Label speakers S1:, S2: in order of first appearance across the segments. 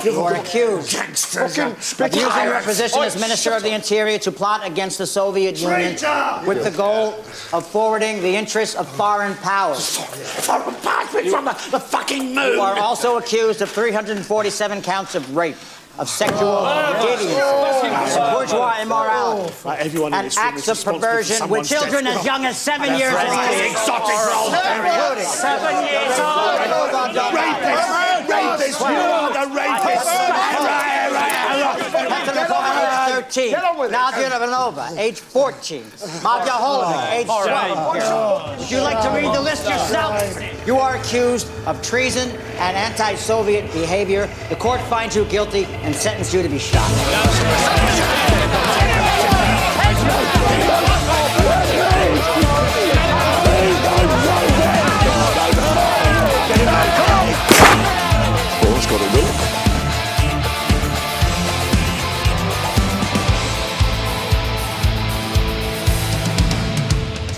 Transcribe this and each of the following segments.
S1: You are accused of using your position as Minister of the Interior to plot against the Soviet Union with the goal of forwarding the interests of foreign powers.
S2: From the fucking moon.
S1: You are also accused of 347 counts of rape, of sexual deviance, of bourgeois immorality, and acts of perversion with children as young as 7 years old. 7 years old.
S2: Rapist! You are the rapist!
S1: 13. Nadia Ivanova, age 14. Madya Holovic, age 12. Would you like to read the list yourself? You are accused of treason and anti-Soviet behavior. The court finds you guilty and sentenced you to be shot.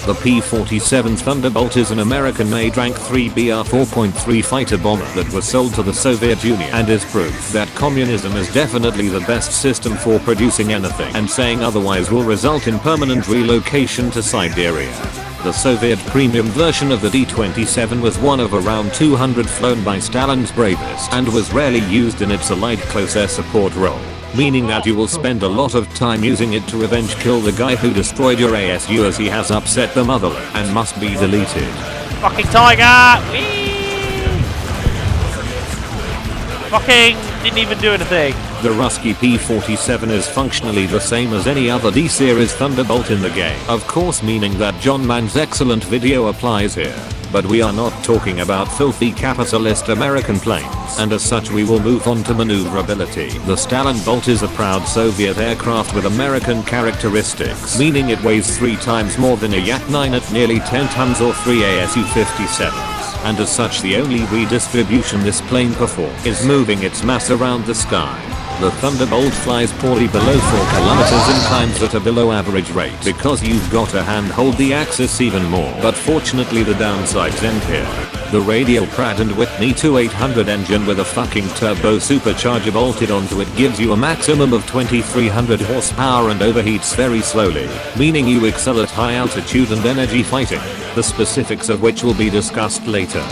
S3: The P-47 Thunderbolt is an American-made Rank 3 BR-4.3 fighter bomber that was sold to the Soviet Union and is proof that communism is definitely the best system for producing anything, and saying otherwise will result in permanent relocation to Siberia. The Soviet premium version of the D-27 was one of around 200 flown by Stalin's bravest and was rarely used in its allied close air support role, meaning that you will spend a lot of time using it to revenge kill the guy who destroyed your ASU as he has upset the motherland and must be deleted.
S4: Fucking tiger! Whee! Fucking didn't even do anything.
S3: The Rusky P-47 is functionally the same as any other D-series Thunderbolt in the game, of course, meaning that John Mann's excellent video applies here. But we are not talking about filthy capitalist American planes, and as such we will move on to maneuverability. The Stalinbolt is a proud Soviet aircraft with American characteristics, meaning it weighs 3 times more than a Yak-9 at nearly 10 tons or 3 ASU-57s. And as such the only redistribution this plane performs is moving its mass around the sky. The Thunderbolt flies poorly below 4 kilometers and climbs at a below average rate because you've got to handhold the axis even more, but fortunately the downsides end here. The radial Pratt & Whitney 2800 engine with a fucking turbo supercharger bolted onto it gives you a maximum of 2300 horsepower and overheats very slowly, meaning you excel at high altitude and energy fighting, the specifics of which will be discussed later.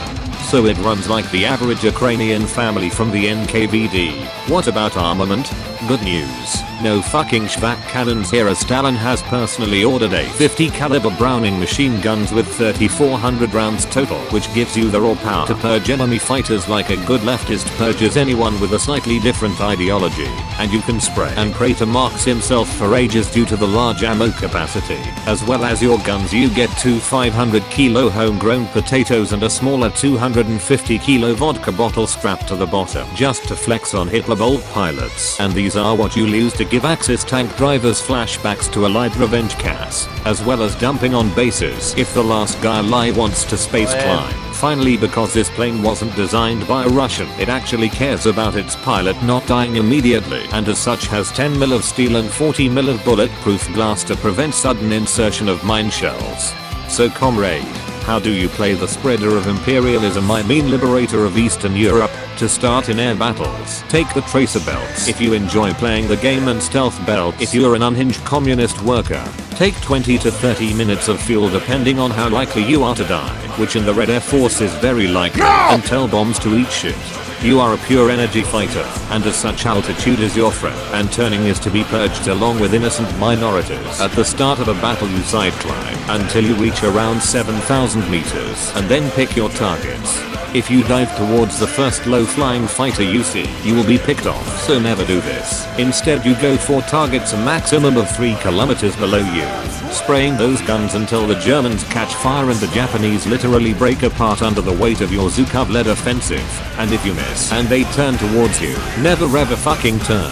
S3: So it runs like the average Ukrainian family from the NKVD. What about armament? Good news. No fucking shvak cannons here, as Stalin has personally ordered a 50 caliber Browning machine guns with 3400 rounds total, which gives you the raw power to purge enemy fighters like a good leftist purges anyone with a slightly different ideology. And you can spray and pray to Marx himself for ages due to the large ammo capacity. As well as your guns, you get 2 500 kilo homegrown potatoes and a smaller 250 kilo vodka bottle strapped to the bottom just to flex on Hitlerbolt pilots. And these are what you lose to give Axis tank drivers flashbacks to Allied revenge cats, as well as dumping on bases if the last guy alive wants to space climb. Finally, because this plane wasn't designed by a Russian, it actually cares about its pilot not dying immediately, and as such has 10 mil of steel and 40 mil of bulletproof glass to prevent sudden insertion of mine shells. So comrade, how do you play the spreader of imperialism, I mean liberator of Eastern Europe, to start in air battles? Take the tracer belts if you enjoy playing the game, and stealth belts if you're an unhinged communist worker. Take 20 to 30 minutes of fuel depending on how likely you are to die, which in the Red Air Force is very likely, and tell bombs to eat shit. You are a pure energy fighter, and as such altitude is your friend, and turning is to be purged along with innocent minorities. At the start of a battle you side climb until you reach around 7,000 meters, and then pick your targets. If you dive towards the first low-flying fighter you see, you will be picked off, so never do this. Instead you go for targets a maximum of 3 kilometers below you, spraying those guns until the Germans catch fire and the Japanese literally break apart under the weight of your Zhukov-led offensive. And if you miss and they turn towards you, never ever fucking turn.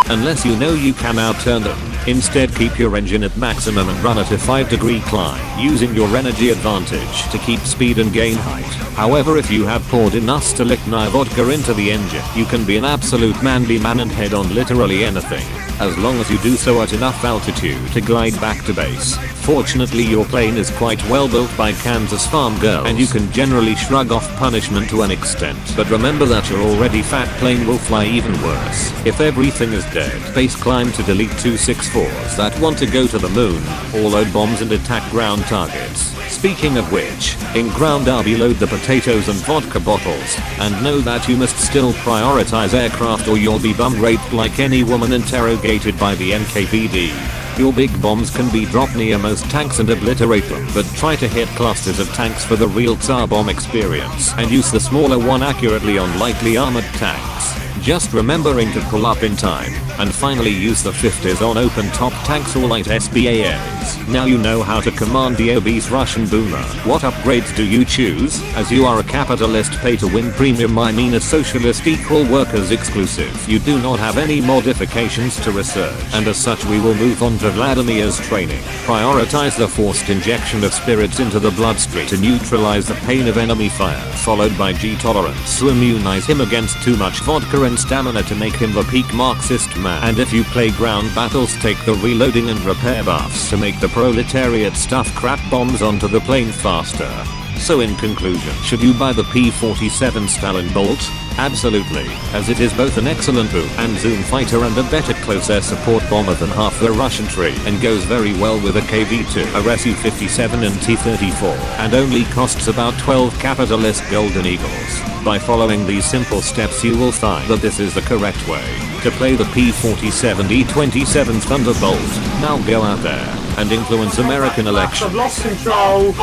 S3: Unless you know you can outturn them. Instead, keep your engine at maximum and run at a 5-degree climb, using your energy advantage to keep speed and gain height. However, if you have poured enough Stalinbolt vodka into the engine, you can be an absolute manly man and head on literally anything. as long as you do so at enough altitude to glide back to base. Fortunately, your plane is quite well built by Kansas farm girls, and you can generally shrug off punishment to an extent. But remember that your already fat plane will fly even worse. If everything is dead, base climb to delete 264s that want to go to the moon, or load bombs and attack ground targets. Speaking of which, in ground RB load the potatoes and vodka bottles, and know that you must still prioritize aircraft or you'll be bum raped like any woman interrogated by the NKVD. Your big bombs can be dropped near most tanks and obliterate them, but try to hit clusters of tanks for the real XAR bomb experience, and use the smaller one accurately on lightly armored tanks. Just remembering to pull up in time, and finally use the 50s on open top tanks or light SBANs. Now you know how to command the obese Russian boomer. What upgrades do you choose? As you are a capitalist pay to win premium, I mean a socialist equal workers exclusive. You do not have any modifications to research, and as such we will move on to Vladimir's training. Prioritize the forced injection of spirits into the bloodstream to neutralize the pain of enemy fire, followed by G tolerance to immunize him against too much vodka and stamina to make him the peak Marxist man. And if you play ground battles, take the reloading and repair buffs to make the proletariat stuff crap bombs onto the plane faster. So in conclusion, should you buy the P-47 Stalinbolt? Absolutely, as it is both an excellent boom and zoom fighter and a better close air support bomber than half the Russian tree, and goes very well with a KV-2, a Su-57 and T-34, and only costs about 12 capitalist golden eagles. By following these simple steps you will find that this is the correct way to play the P-47 D-27 Thunderbolt. Now go out there and influence American elections.
S5: I've lost control.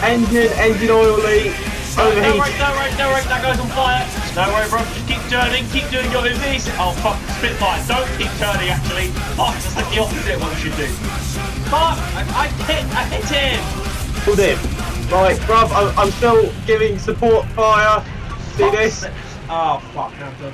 S5: Engine oil leak. Overheat.
S4: Don't worry, that guy's on fire. Don't worry, bro, just keep turning, keep doing your movies. Oh fuck, Spitfire, don't keep turning actually. Oh, just like the opposite of what you should do. Fuck, I hit him.
S5: Pulled in. Right, bruv, I'm still giving support fire. See this?
S4: Oh fuck, now I'm done.